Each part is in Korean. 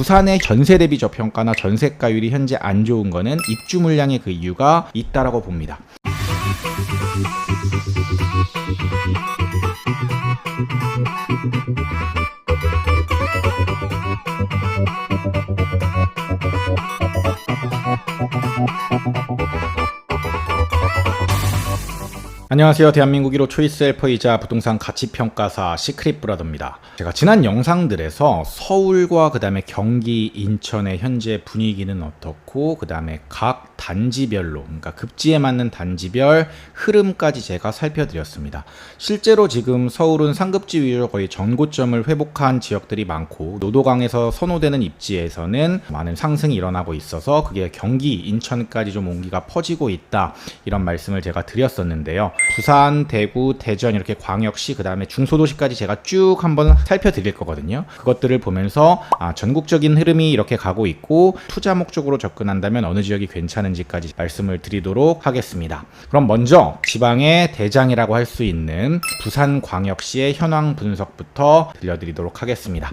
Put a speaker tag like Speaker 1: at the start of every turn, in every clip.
Speaker 1: 부산의 전세 대비 저평가나 전세가율이 현재 안 좋은 거는 입주 물량의 그 이유가 있다라고 봅니다. 안녕하세요. 대한민국 1호 초이스 헬퍼이자 부동산 가치평가사 시크릿브라더입니다. 제가 지난 영상들에서 서울과 그 다음에 경기, 인천의 현재 분위기는 어떻고 그 다음에 각 단지별로, 그러니까 급지에 맞는 단지별 흐름까지 제가 살펴드렸습니다. 실제로 지금 서울은 상급지 위로 거의 전고점을 회복한 지역들이 많고, 노도강에서 선호되는 입지에서는 많은 상승이 일어나고 있어서 그게 경기, 인천까지 좀 온기가 퍼지고 있다, 이런 말씀을 제가 드렸었는데요. 부산, 대구, 대전 이렇게 광역시, 그 다음에 중소도시까지 제가 쭉 한번 살펴드릴 거거든요. 그것들을 보면서 전국적인 흐름이 이렇게 가고 있고 투자 목적으로 접근한다면 어느 지역이 괜찮은지까지 말씀을 드리도록 하겠습니다. 그럼 먼저 지방의 대장이라고 할 수 있는 부산광역시의 현황 분석부터 들려드리도록 하겠습니다.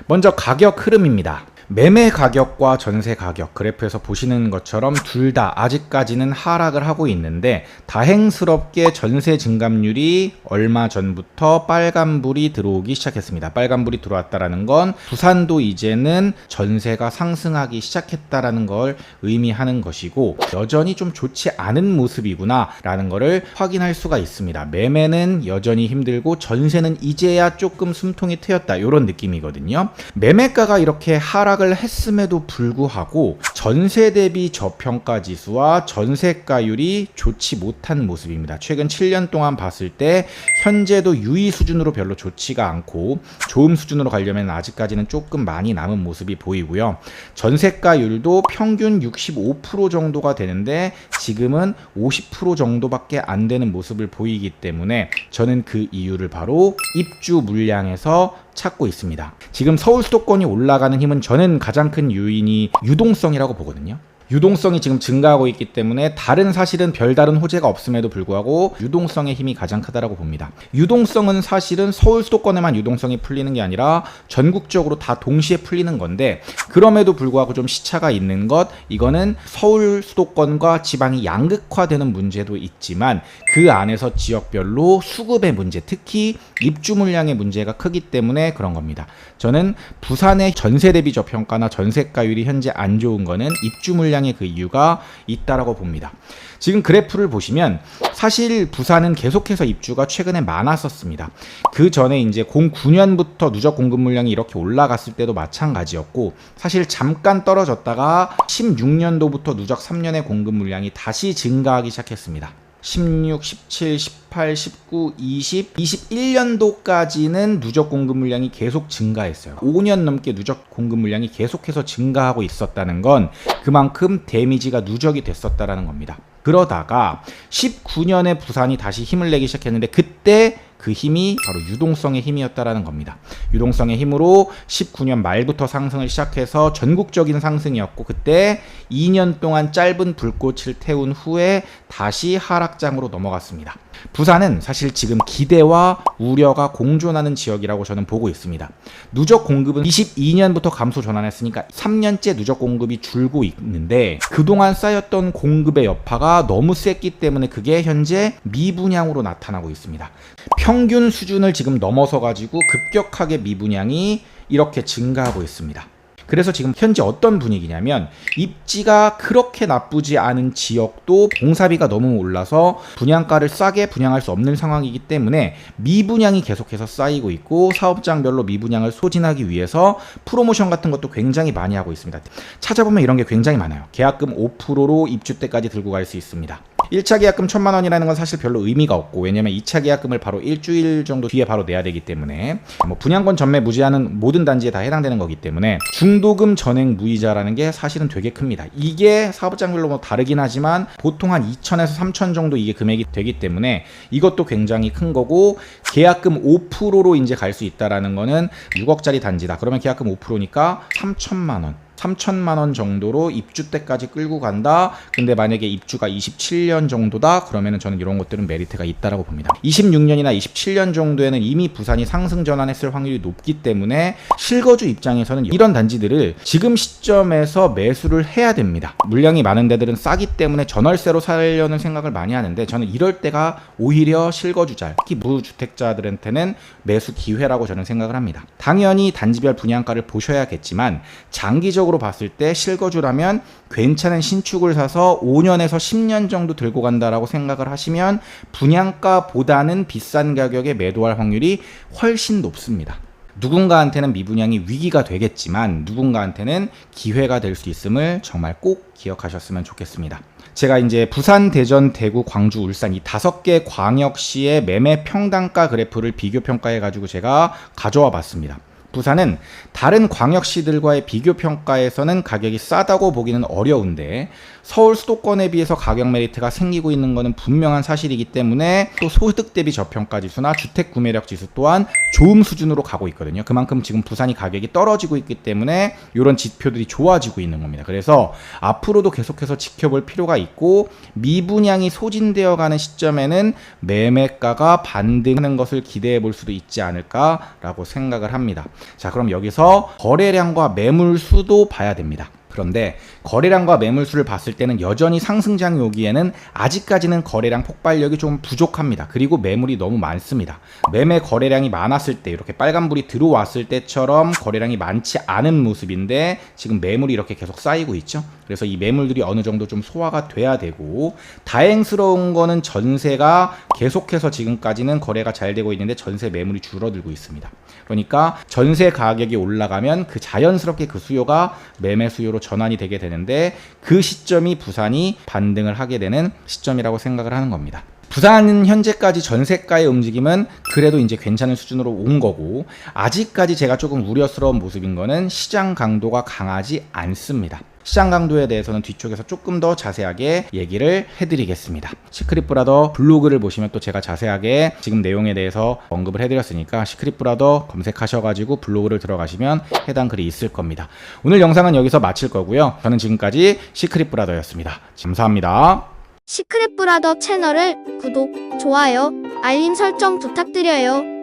Speaker 1: 먼저 가격 흐름입니다. 매매 가격과 전세 가격, 그래프에서 보시는 것처럼 둘 다 아직까지는 하락을 하고 있는데, 다행스럽게 전세 증감률이 얼마 전부터 빨간불이 들어오기 시작했습니다. 빨간불이 들어왔다라는 건 부산도 이제는 전세가 상승하기 시작했다라는 걸 의미하는 것이고, 여전히 좀 좋지 않은 모습이구나 라는 거를 확인할 수가 있습니다. 매매는 여전히 힘들고 전세는 이제야 조금 숨통이 트였다, 이런 느낌이거든요. 매매가가 이렇게 하락을 했음에도 불구하고 전세 대비 저평가 지수와 전세가율이 좋지 못한 모습입니다. 최근 7년 동안 봤을 때 현재도 유의 수준으로 별로 좋지가 않고, 좋음 수준으로 가려면 아직까지는 조금 많이 남은 모습이 보이고요. 전세가율도 평균 65% 정도가 되는데 지금은 50% 정도밖에 안 되는 모습을 보이기 때문에 저는 그 이유를 바로 입주 물량에서 찾고 있습니다. 지금 서울 수도권이 올라가는 힘은 저는 가장 큰 요인이 유동성이라고 보거든요. 유동성이 지금 증가하고 있기 때문에 다른 사실은 별다른 호재가 없음에도 불구하고 유동성의 힘이 가장 크다라고 봅니다. 유동성은 사실은 서울 수도권에만 유동성이 풀리는 게 아니라 전국적으로 다 동시에 풀리는 건데, 그럼에도 불구하고 좀 시차가 있는 것, 이거는 서울 수도권과 지방이 양극화되는 문제도 있지만 그 안에서 지역별로 수급의 문제, 특히 입주 물량의 문제가 크기 때문에 그런 겁니다. 저는 부산의 전세 대비 저평가나 전세가율이 현재 안 좋은 거는 입주 물량의 그 이유가 있다라고 봅니다. 지금 그래프를 보시면 사실 부산은 계속해서 입주가 최근에 많았었습니다. 그 전에 이제 09년부터 누적 공급 물량이 이렇게 올라갔을 때도 마찬가지였고, 사실 잠깐 떨어졌다가 16년도부터 누적 3년의 공급 물량이 다시 증가하기 시작했습니다. 16, 17, 18, 19, 20, 21년도까지는 누적 공급 물량이 계속 증가했어요. 5년 넘게 누적 공급 물량이 계속해서 증가하고 있었다는 건 그만큼 데미지가 누적이 됐었다라는 겁니다. 그러다가 19년에 부산이 다시 힘을 내기 시작했는데, 그때 그 힘이 바로 유동성의 힘이었다라는 겁니다. 유동성의 힘으로 19년 말부터 상승을 시작해서 전국적인 상승이었고, 그때 2년 동안 짧은 불꽃을 태운 후에 다시 하락장으로 넘어갔습니다. 부산은 사실 지금 기대와 우려가 공존하는 지역이라고 저는 보고 있습니다. 누적 공급은 22년부터 감소 전환했으니까 3년째 누적 공급이 줄고 있는데, 그동안 쌓였던 공급의 여파가 너무 셌기 때문에 그게 현재 미분양으로 나타나고 있습니다. 평균 수준을 지금 넘어서 가지고 급격하게 미분양이 이렇게 증가하고 있습니다. 그래서 지금 현재 어떤 분위기냐면, 입지가 그렇게 나쁘지 않은 지역도 공사비가 너무 올라서 분양가를 싸게 분양할 수 없는 상황이기 때문에 미분양이 계속해서 쌓이고 있고, 사업장별로 미분양을 소진하기 위해서 프로모션 같은 것도 굉장히 많이 하고 있습니다. 찾아보면 이런 게 굉장히 많아요. 계약금 5%로 입주 때까지 들고 갈 수 있습니다. 1차 계약금 1,000만 원이라는 건 사실 별로 의미가 없고, 왜냐면 2차 계약금을 바로 일주일 정도 뒤에 바로 내야 되기 때문에, 분양권 전매 무제한은 모든 단지에 다 해당되는 거기 때문에 중도금 전액 무이자라는 게 사실은 되게 큽니다. 이게 사업장별로 다르긴 하지만 보통 한 2,000에서 3,000 정도 이게 금액이 되기 때문에 이것도 굉장히 큰 거고, 계약금 5%로 이제 갈 수 있다라는 거는 6억짜리 단지다. 그러면 계약금 5%니까 3,000만 원. 3천만 원 정도로 입주 때까지 끌고 간다. 근데 만약에 입주가 27년 정도다, 그러면은 저는 이런 것들은 메리트가 있다라고 봅니다. 26년이나 27년 정도에는 이미 부산이 상승 전환했을 확률이 높기 때문에 실거주 입장에서는 이런 단지들을 지금 시점에서 매수를 해야 됩니다. 물량이 많은 데들은 싸기 때문에 전월세로 살려는 생각을 많이 하는데, 저는 이럴 때가 오히려 실거주자, 특히 무주택자들한테는 매수 기회라고 저는 생각을 합니다. 당연히 단지별 분양가를 보셔야겠지만 장기적으로 봤을 때 실거주라면 괜찮은 신축을 사서 5년에서 10년 정도 들고 간다라고 생각을 하시면 분양가보다는 비싼 가격에 매도할 확률이 훨씬 높습니다. 누군가한테는 미분양이 위기가 되겠지만 누군가한테는 기회가 될 수 있음을 정말 꼭 기억하셨으면 좋겠습니다. 제가 이제 부산, 대전, 대구, 광주, 울산 이 5개 광역시의 매매 평당가 그래프를 비교 평가해 가지고 제가 가져와 봤습니다. 부산은 다른 광역시들과의 비교 평가에서는 가격이 싸다고 보기는 어려운데 서울 수도권에 비해서 가격 메리트가 생기고 있는 것은 분명한 사실이기 때문에 또 소득 대비 저평가 지수나 주택 구매력 지수 또한 좋은 수준으로 가고 있거든요. 그만큼 지금 부산이 가격이 떨어지고 있기 때문에 이런 지표들이 좋아지고 있는 겁니다. 그래서 앞으로도 계속해서 지켜볼 필요가 있고, 미분양이 소진되어 가는 시점에는 매매가가 반등하는 것을 기대해 볼 수도 있지 않을까라고 생각을 합니다. 자, 그럼 여기서 거래량과 매물 수도 봐야 됩니다. 그런데 거래량과 매물 수를 봤을 때는 여전히 상승장이 오기에는 아직까지는 거래량 폭발력이 좀 부족합니다. 그리고 매물이 너무 많습니다. 매매 거래량이 많았을 때, 이렇게 빨간불이 들어왔을 때처럼 거래량이 많지 않은 모습인데 지금 매물이 이렇게 계속 쌓이고 있죠. 그래서 이 매물들이 어느 정도 좀 소화가 돼야 되고, 다행스러운 거는 전세가 계속해서 지금까지는 거래가 잘 되고 있는데 전세 매물이 줄어들고 있습니다. 그러니까 전세 가격이 올라가면 그 자연스럽게 그 수요가 매매 수요로 전환이 되게 되는데, 그 시점이 부산이 반등을 하게 되는 시점이라고 생각을 하는 겁니다. 부산은 현재까지 전세가의 움직임은 그래도 이제 괜찮은 수준으로 온 거고, 아직까지 제가 조금 우려스러운 모습인 거는 시장 강도가 강하지 않습니다. 시장 강도에 대해서는 뒤쪽에서 조금 더 자세하게 얘기를 해드리겠습니다. 시크릿 브라더 블로그를 보시면 또 제가 자세하게 지금 내용에 대해서 언급을 해드렸으니까 시크릿 브라더 검색하셔가지고 블로그를 들어가시면 해당 글이 있을 겁니다. 오늘 영상은 여기서 마칠 거고요. 저는 지금까지 시크릿 브라더였습니다. 감사합니다.
Speaker 2: 시크릿 브라더 채널을 구독, 좋아요, 알림 설정 부탁드려요.